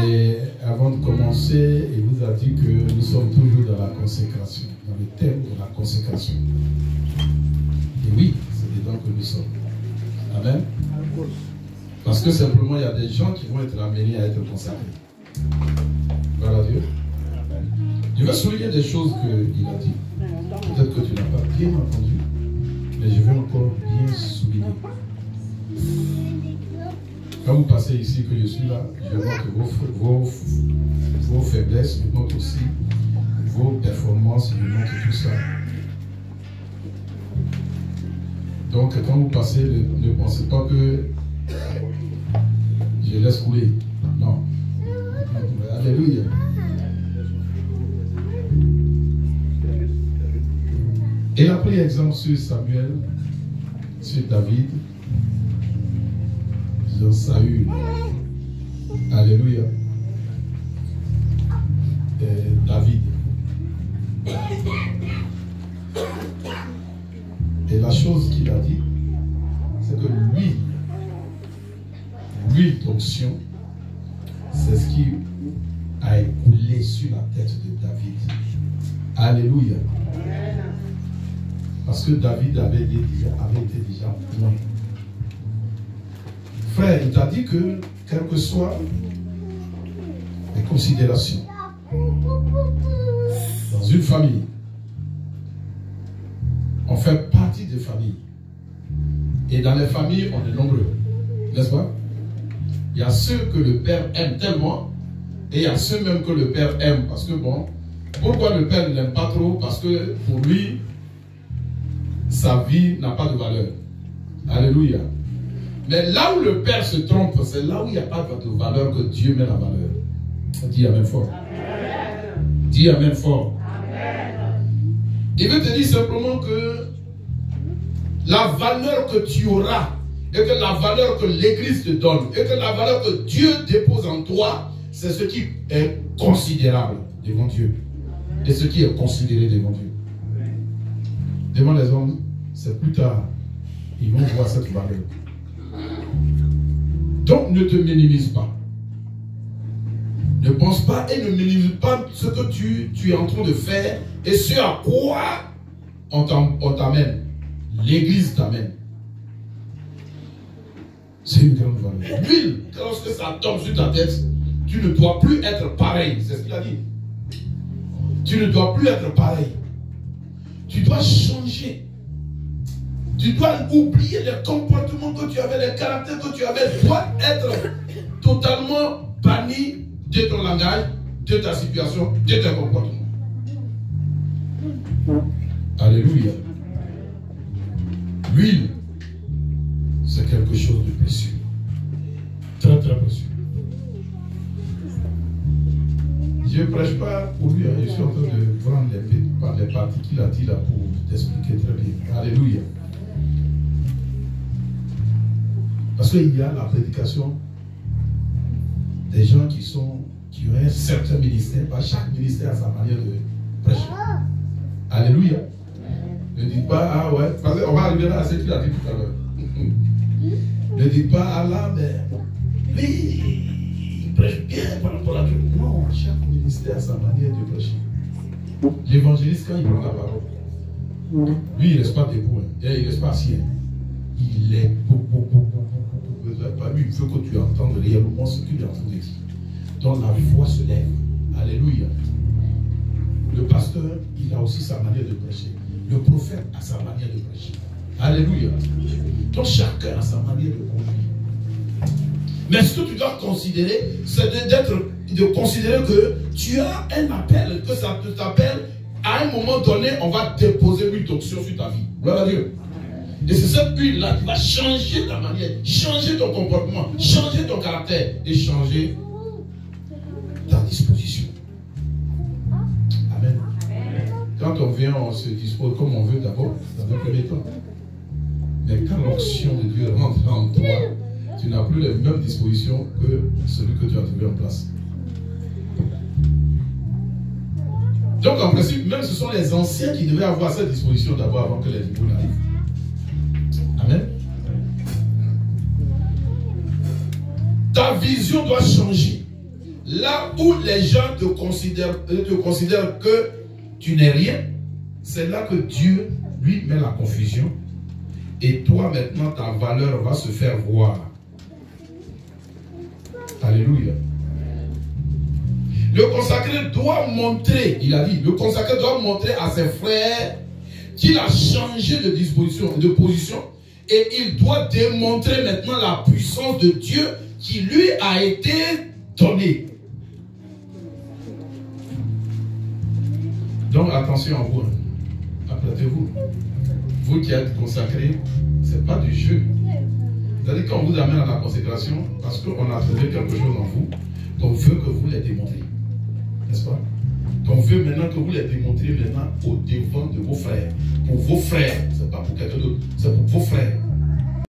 Et avant de commencer, il vous a dit que nous sommes toujours dans la consécration, dans le thème de la consécration. Et oui, c'est dedans que nous sommes. Amen. Parce que simplement, il y a des gens qui vont être amenés à être consacrés. Voilà Dieu. Je vais souligner des choses qu'il a dit. Peut-être que tu n'as pas bien entendu, mais je vais encore bien souligner. Quand vous passez ici, que je suis là, je vois que vos faiblesses me montrent aussi, vos performances me montrent tout ça. Donc quand vous passez, ne pensez pas que je laisse couler. Non. Alléluia. Et il a pris exemple sur Samuel, sur David, sur Saül. Alléluia. Et David. Et la chose qu'il a dit, c'est que l'huile d'onction, c'est ce qui a écoulé sur la tête de David. Alléluia. Parce que David avait été déjà loin. Frère, il t'a dit que, quelles que soient les considérations, dans une famille, on fait partie des familles. Et dans les familles, on est nombreux. N'est-ce pas? Il y a ceux que le père aime tellement, et il y a ceux même que le père aime. Parce que bon, pourquoi le père ne l'aime pas trop? Parce que pour lui, sa vie n'a pas de valeur. Alléluia. Mais là où le père se trompe, c'est là où il n'y a pas de valeur que Dieu met la valeur. Dis amen fort. Amen. Dis amen fort. Amen. Il veut te dire simplement que la valeur que tu auras, et que la valeur que l'Église te donne, et que la valeur que Dieu dépose en toi, c'est ce qui est considérable devant Dieu. Et ce qui est considéré devant Dieu. Devant les hommes, c'est plus tard. Ils vont voir cette valeur. Donc ne te minimise pas. Ne pense pas et ne minimise pas ce que tu es en train de faire et ce à quoi on t'amène. L'Église t'amène. C'est une grande valeur. L'huile, lorsque ça tombe sur ta tête, tu ne dois plus être pareil. C'est ce qu'il a dit. Tu ne dois plus être pareil. Tu dois changer. Tu dois oublier les comportements que tu avais, les caractères que tu avais. Tu dois être totalement banni de ton langage, de ta situation, de tes comportements. Alléluia. L'huile, c'est quelque chose de précieux. Très très précieux. Je ne prêche pas pour lui, je suis en train de prendre les parties qu'il a dit là pour t'expliquer très bien. Alléluia. Parce qu'il y a la prédication des gens qui ont un certain ministère, pas chaque ministère a sa manière de prêcher. Alléluia. Ne dites pas, ah ouais, parce qu'on va arriver là à ce qu'il a dit tout à l'heure. Ne dites pas, ah là, mais lui, il prêche bien par rapport à Dieu. Non, chaque ministère a sa manière de prêcher. L'évangéliste, quand il prend la parole, lui, il ne reste pas debout, hein. Il ne reste pas assis. Hein. Il est beaucoup. Lui, il veut que tu entendes réellement ce qu'il est en train de dire. Donc la voix se lève. Alléluia. Le pasteur, il a aussi sa manière de prêcher. Le prophète a sa manière de prêcher. Alléluia. Donc chacun a sa manière de conduire. Mais ce que tu dois considérer, c'est de considérer que tu as un appel, que ça t'appelle, à un moment donné, on va déposer l'huile d'onction sur ta vie. Gloire à Dieu. Et c'est cette huile-là qui va changer ta manière, changer ton comportement, changer ton caractère et changer ta disposition. Amen. Quand on vient, on se dispose comme on veut d'abord, dans un premier temps. Mais quand l'onction de Dieu rentre en toi, tu n'as plus les mêmes dispositions que celui que tu as trouvé en place. Donc en principe, même ce sont les anciens qui devaient avoir cette disposition d'abord avant que les nouveaux n'arrivent. Amen. Ta vision doit changer. Là où les gens te considèrent que tu n'es rien, c'est là que Dieu, lui, met la confusion. Et toi, maintenant, ta valeur va se faire voir. Alléluia. Le consacré doit montrer, il a dit, le consacré doit montrer à ses frères qu'il a changé de position, et il doit démontrer maintenant la puissance de Dieu qui lui a été donnée. Donc attention à vous, apprêtez-vous. Vous qui êtes consacrés, ce n'est pas du jeu. C'est-à-dire qu'on vous amène à la consécration parce qu'on a trouvé quelque chose en vous qu'on veut que vous les démontriez. N'est-ce pas? Qu'on veut maintenant que vous les démontriez maintenant au devant de vos frères. Pour vos frères, ce n'est pas pour quelqu'un d'autre, c'est pour vos frères.